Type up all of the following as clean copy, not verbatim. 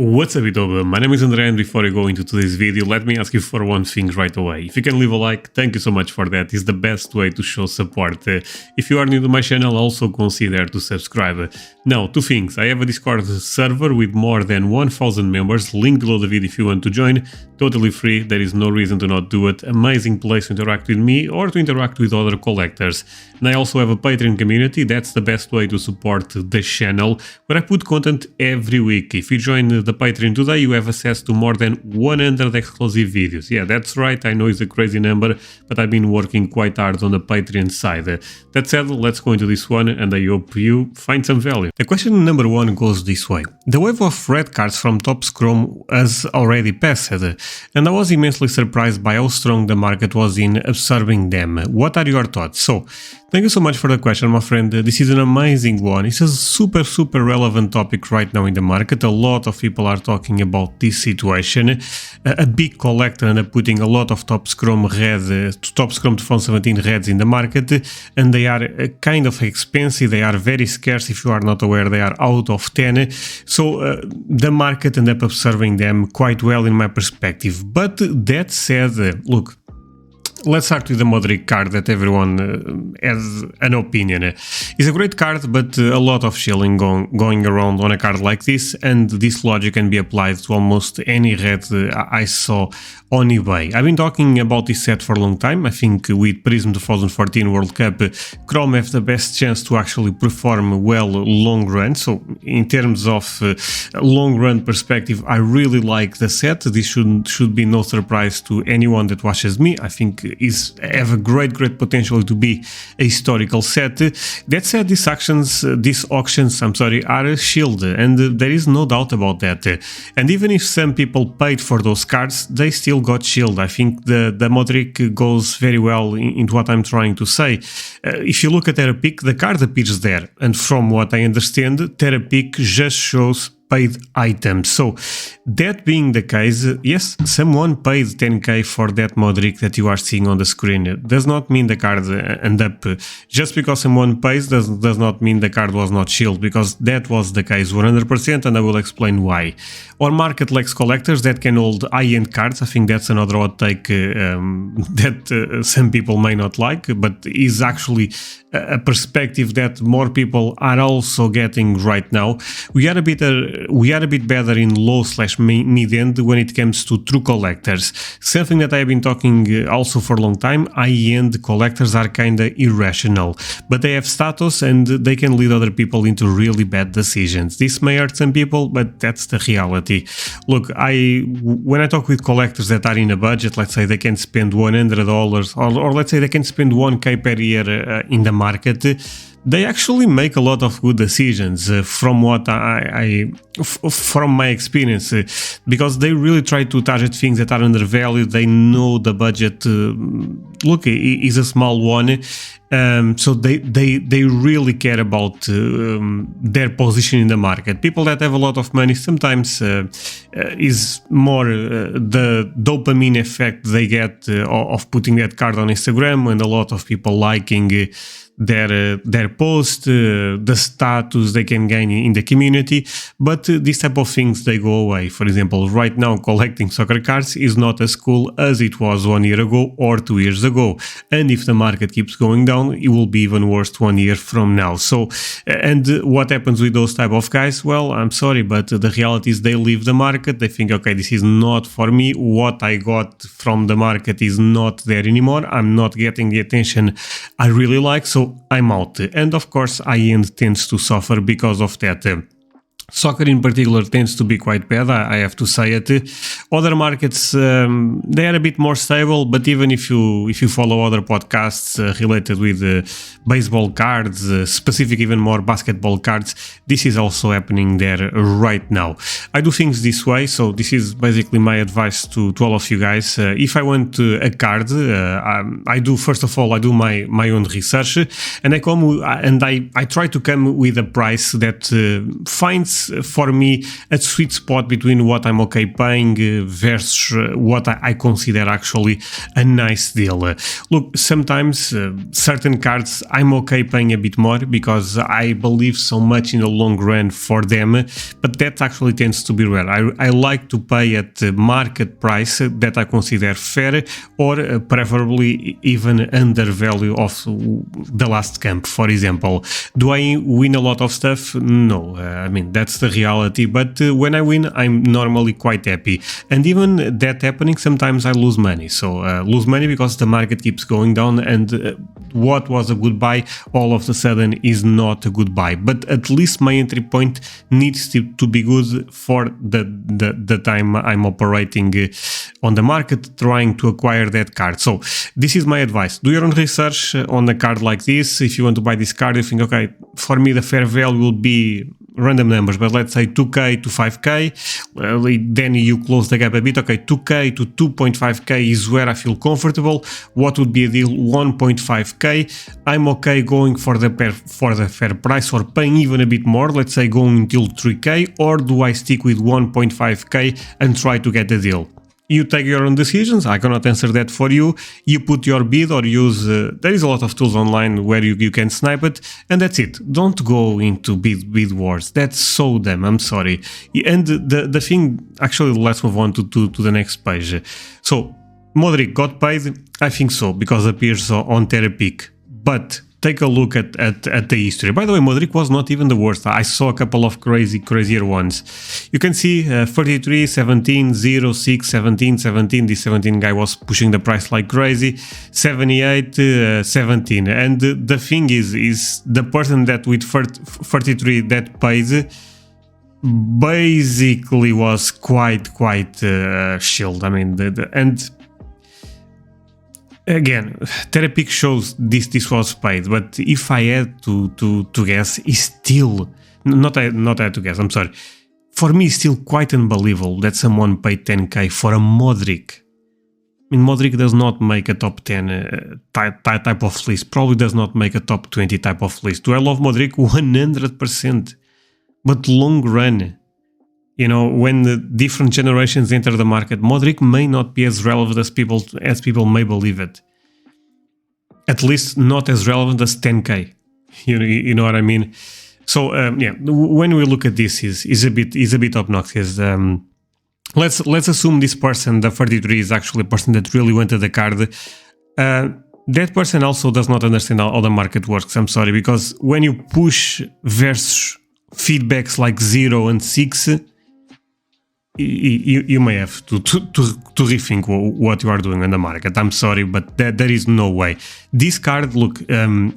What's up, Itoba? My name is Andre, and before I go into today's video, let me ask you for one thing right away. If you can leave a like, thank you so much for that. It's the best way to show support. If you are new to my channel, also consider to subscribe. Now, two things. I have a Discord server with more than 1000 members. Link below the video if you want to join. Totally free. There is no reason to not do it. Amazing place to interact with me or to interact with other collectors. And I also have a Patreon community. That's the best way to support the channel, where I put content every week. If you join the Patreon today, you have access to more than 100 exclusive videos. Yeah, that's right, I know it's a crazy number, but I've been working quite hard on the Patreon side. That said, let's go into this one, and I hope you find some value. The question number one goes this way. The wave of red cards from Topps Chrome has already passed, and I was immensely surprised by how strong the market was in absorbing them. What are your thoughts? So, thank you so much for the question, my friend. This is an amazing one. It's a super relevant topic right now in the market. A lot of people are talking about this situation. A big collector ended up putting a lot of Topps Chrome 2017 Reds in the market, and they are kind of expensive. They are very scarce. If you are not aware, they are out of 10. So the market ended up observing them quite well in my perspective. But that said, look, let's start with the Modric card that everyone has an opinion. It's a great card, but a lot of shilling going around on a card like this, and this logic can be applied to almost any red I saw on eBay. I've been talking about this set for a long time. I think with Prism 2014 World Cup, Chrome have the best chance to actually perform well long run. So in terms of long run perspective, I really like the set. This should be no surprise to anyone that watches me. I think have a great potential to be a historical set. That said, these auctions are shielded, and there is no doubt about that. And even if some people paid for those cards, they still got shield. I think the Modric goes very well into what I'm trying to say. If you look at Terapic, the card appears there, and from what I understand, Terapic just shows paid items. So that being the case, yes, someone paid 10k for that Modric that you are seeing on the screen. It does not mean the card end up, just because someone pays does not mean the card was not shielded, because that was the case 100%, and I will explain why. Our market lacks collectors that can hold high-end cards. I think that's another hot take that some people may not like, but is actually a perspective that more people are also getting right now. We are a bit better in low/mid-end when it comes to true collectors. Something that I have been talking also for a long time. High-end collectors are kinda irrational, but they have status and they can lead other people into really bad decisions. This may hurt some people, but that's the reality. Look, when I talk with collectors that are in a budget, let's say they can spend $100, or let's say they can spend 1k per year in the market, they actually make a lot of good decisions from what from my experience, because they really try to target things that are undervalued. They know the budget, look, is a small one, so they really care about their position in the market. People that have a lot of money sometimes is more the dopamine effect they get of putting that card on Instagram, and a lot of people liking their post, the status they can gain in the community, but these type of things, they go away. For example, right now collecting soccer cards is not as cool as it was 1 year ago or 2 years ago, and if the market keeps going down, it will be even worse 1 year from now. So, and what happens with those type of guys? Well, I'm sorry, but the reality is they leave the market. They think, okay, this is not for me. What I got from the market is not there anymore. I'm not getting the attention I really like, so I'm out. And of course, high-end tends to suffer because of that. Soccer in particular tends to be quite bad, I have to say it. Other markets, they are a bit more stable, but even if you follow other podcasts related with baseball cards, specific even more basketball cards, this is also happening there right now. I do things this way, so this is basically my advice to all of you guys. If I want a card, I do, first of all, I do my own research, and I try to come with a price that finds it's for me a sweet spot between what I'm okay paying versus what I consider actually a nice deal. Look, sometimes certain cards I'm okay paying a bit more because I believe so much in the long run for them, but that actually tends to be rare. I like to pay at market price that I consider fair, or preferably even under value of the last camp. For example, do I win a lot of stuff? No, I mean that's the reality, but when I win I'm normally quite happy, and even that happening sometimes I lose money. So lose money because the market keeps going down, and what was a good buy all of a sudden is not a good buy. But at least my entry point needs to be good for the time I'm operating on the market trying to acquire that card. So this is my advice: do your own research on a card like this. If you want to buy this card, you think, okay, for me the fair value will be random numbers, but let's say 2k to 5k, then you close the gap a bit. Okay, 2k to 2.5k is where I feel comfortable. What would be a deal? 1.5k. I'm okay going for the fair price, or paying even a bit more, let's say going until 3k, or do I stick with 1.5k and try to get a deal? You take your own decisions. I cannot answer that for you. You put your bid or use... there is a lot of tools online where you can snipe it, and that's it. Don't go into bid wars. That's so dumb. I'm sorry. And the thing... Actually, let's move on to the next page. So, Modric got paid? I think so, because it appears on Terapeak. But... take a look at the history. By the way, Modric was not even the worst. I saw a couple of crazier ones. You can see 33, 17, 0, 6, 17, 17. This 17 guy was pushing the price like crazy. 78, 17. And the thing is the person that with 33 that paid basically was quite chilled. I mean, and again, Terapeak shows this was paid, but if I had to guess, it's still not I had to guess. I'm sorry. For me, it's still quite unbelievable that someone paid 10k for a Modric. I mean, Modric does not make a top 10 type of list. Probably does not make a top 20 type of list. Do I love Modric? 100%. But long run, you know, when the different generations enter the market, Modric may not be as relevant as people may believe it. At least not as relevant as 10k. You know what I mean? So yeah, when we look at this, is a bit obnoxious. Let's assume this person, the 33, is actually a person that really wanted the card. That person also does not understand how the market works. I'm sorry, because when you push versus feedbacks like 0 and 6. You may have to rethink what you are doing in the market. I'm sorry, but there is no way. This card, look,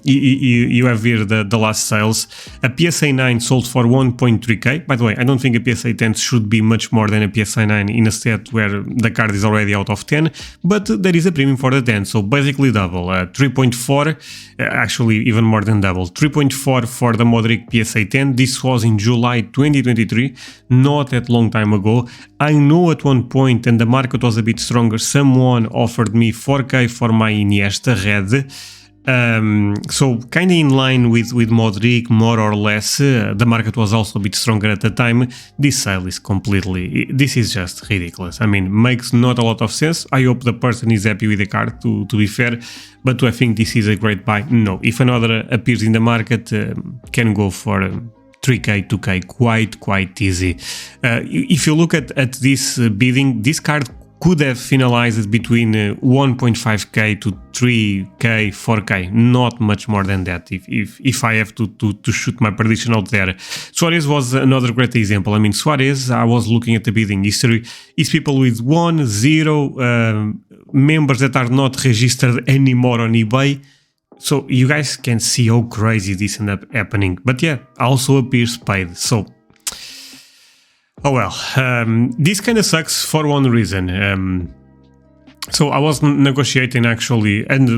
you have here the last sales. A PSA 9 sold for 1.3k. By the way, I don't think a PSA 10 should be much more than a PSA 9 in a set where the card is already out of 10, but there is a premium for the 10, so basically double. 3.4, actually even more than double. 3.4 for the Modric PSA 10. This was in July 2023, not that long time ago. I know at one point, and the market was a bit stronger, someone offered me 4k for my Iniesta Red. So kind of in line with Modric, more or less. The market was also a bit stronger at the time. This sale is this is just ridiculous. I mean, makes not a lot of sense. I hope the person is happy with the card, to be fair, but do I think this is a great buy? No. If another appears in the market, can go for 3k, 2k, quite easy. If you look at this bidding, this card could have finalized between 1.5k to 3k, 4k, not much more than that, if I have to shoot my prediction out there. Suarez was another great example. I mean, Suarez, I was looking at the bidding history, is people with 1, 0, members that are not registered anymore on eBay. So you guys can see how crazy this ended up happening. But yeah, also appears paid. So, oh well, this kind of sucks for one reason. So I was negotiating actually, and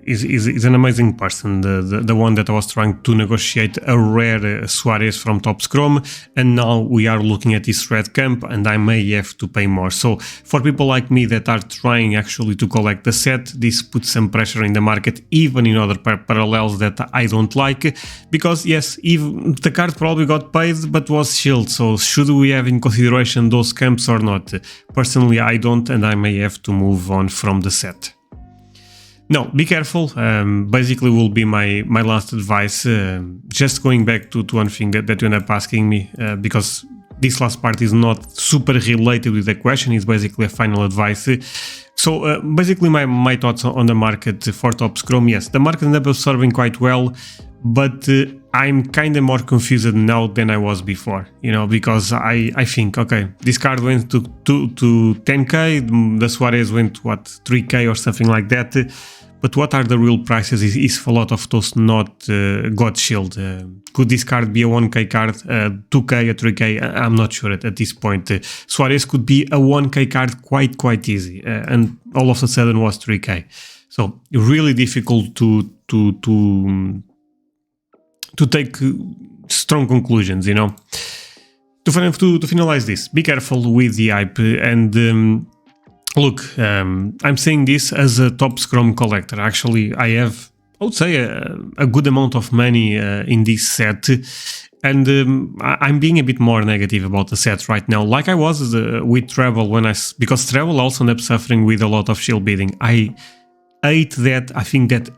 is an amazing person. The one that I was trying to negotiate a rare Suarez from Top Scrum, and now we are looking at this red camp, and I may have to pay more. So for people like me that are trying actually to collect the set, this puts some pressure in the market, even in other parallels that I don't like, because yes, even the card probably got paid, but was shield. So should we have in consideration those camps or not? Personally, I don't, and I may have to move on from the set. No, be careful. Basically will be my last advice. Just going back to one thing that you end up asking me, because this last part is not super related with the question, it's basically a final advice. So basically my thoughts on the market for Top Scrum. Yes, the market ended up absorbing quite well, but I'm kind of more confused now than I was before, you know, because I think, okay, this card went to 10k, the Suarez went, what, 3k or something like that, but what are the real prices is a lot of those not God Shield. Could this card be a 1k card, 2k, a 3k? I'm not sure at this point. Suarez could be a 1k card quite easy, and all of a sudden was 3k. So really difficult to take strong conclusions, you know. To finalize this, be careful with the hype, and look, I'm saying this as a Top Scrum collector. Actually, I have, I would say, a good amount of money in this set, and I'm being a bit more negative about the set right now, like I was with Treble, because Treble also ended up suffering with a lot of shield bidding. I hate that. I think that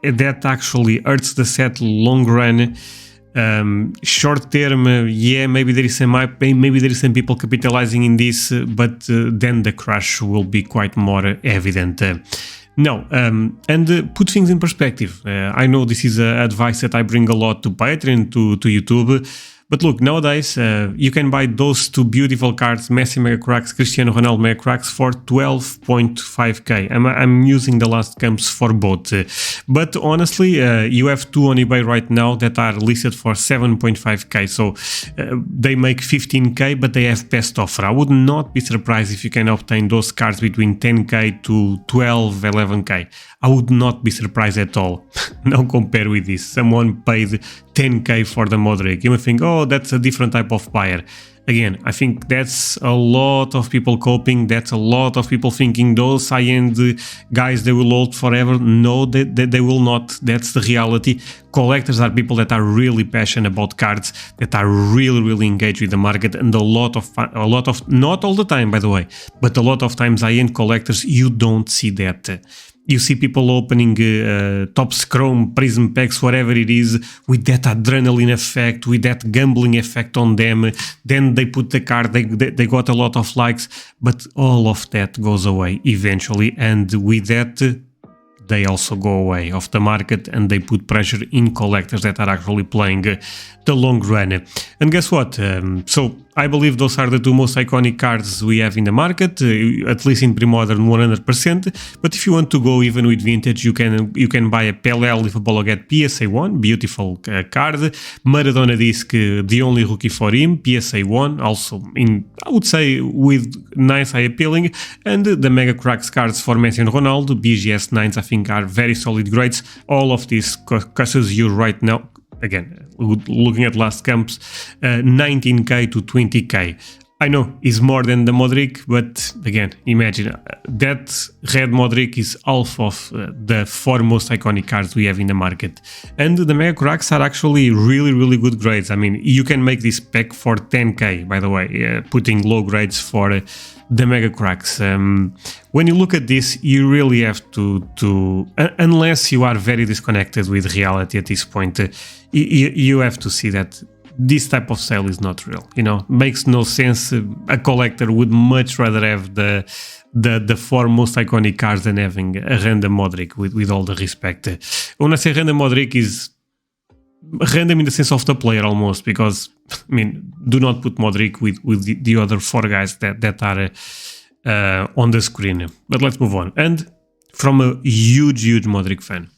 that actually hurts the set long run. Short term, yeah, maybe there is some hype, maybe there is some people capitalizing in this, but then the crash will be quite more evident. No, and put things in perspective. I know this is advice that I bring a lot to Patreon, to YouTube. But look, nowadays, you can buy those two beautiful cards, Messi Mega Cracks, Cristiano Ronaldo Mega Cracks, for 12.5k. I'm using the last camps for both. But honestly, you have two on eBay right now that are listed for 7.5k. So they make 15k, but they have best offer. I would not be surprised if you can obtain those cards between 10k to 12, 11k. I would not be surprised at all. Now compare with this. Someone paid 10k for the Modric. You may think, oh, that's a different type of buyer. Again, I think that's a lot of people coping. That's a lot of people thinking those high-end guys, they will hold forever. No, they will not. That's the reality. Collectors are people that are really passionate about cards, that are really engaged with the market, and a lot of, not all the time, by the way, but a lot of times high-end collectors, you don't see that. You see people opening Top Scrum, Prism packs, whatever it is, with that adrenaline effect, with that gambling effect on them. Then they put the card, they got a lot of likes, but all of that goes away eventually. And with that, they also go away off the market, and they put pressure in collectors that are actually playing the long run. And guess what? So I believe those are the two most iconic cards we have in the market, at least in pre-modern 100%. But if you want to go even with vintage, you can buy a Pelé Liverpool PSA 1, beautiful card. Maradona disc, the only rookie for him, PSA 1, also in, I would say, with nice eye appealing. And the Mega Cracks cards for Messi and Ronaldo, BGS 9s, I think are very solid grades. All of this costs you right now, again, looking at last camps, 19k to 20k. I know it's more than the Modric, but again, imagine that red Modric is half of the four most iconic cards we have in the market. And the Mega Cracks are actually really good grades. I mean, you can make this pack for 10k, by the way, putting low grades for the Mega Cracks. When you look at this, you really have to unless you are very disconnected with reality at this point, you have to see that this type of sale is not real. You know, makes no sense. A collector would much rather have the four most iconic cards than having a random Modric, with all the respect. When I say random Modric, is random in the sense of the player almost, because, I mean, do not put Modric with the other four guys that are on the screen. But let's move on. And from a huge Modric fan.